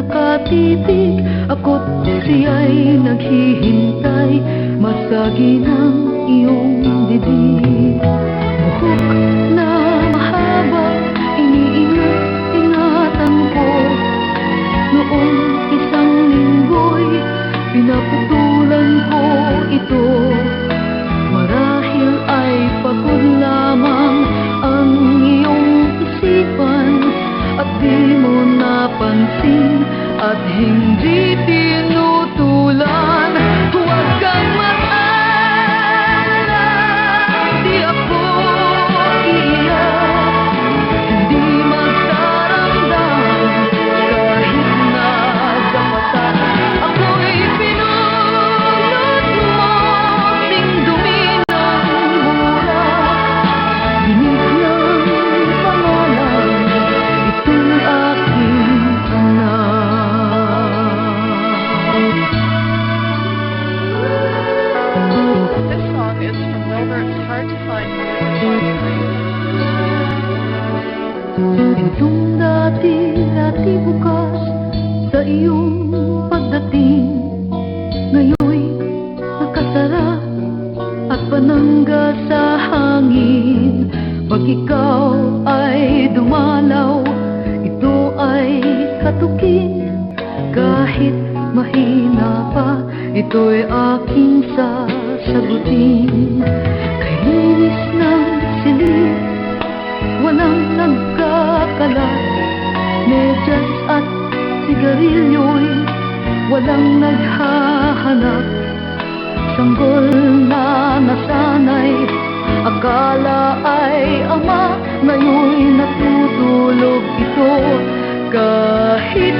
nakatitig, ako't siya'y naghihintay, masagi ng iyong dibdib. Buhok na mahaba, iniingat-ingatan ko. Noong isang linggo'y pinaputulan ko ito. Marahil ay pagod lamang ang iyong isipan, at di mo napansin at hindi tinutulan. Huwag kang mag-alala, di ako iiyak, hindi magdaramdam kahit nagdapatan. Ako'y pinulot mo, ting dumi ng burak, binigyan pangalan, ito'y aking This song is from Wilbert's Hard to Find Music Library. Itong dati bukas sa iyong pagdating, ngayon'y nakasara at panangga sa hangin. Pag ikaw ay dumalaw, ito ay katukin. Kahit mahina pa, ito'y aking sasagutin. Kay linis ng silid, walang nagkakalat, medyas at sigarilyo'y walang naghahanap. Sanggol na nasanay, akala ay ama, ngayon'y natutulog ito. Kahit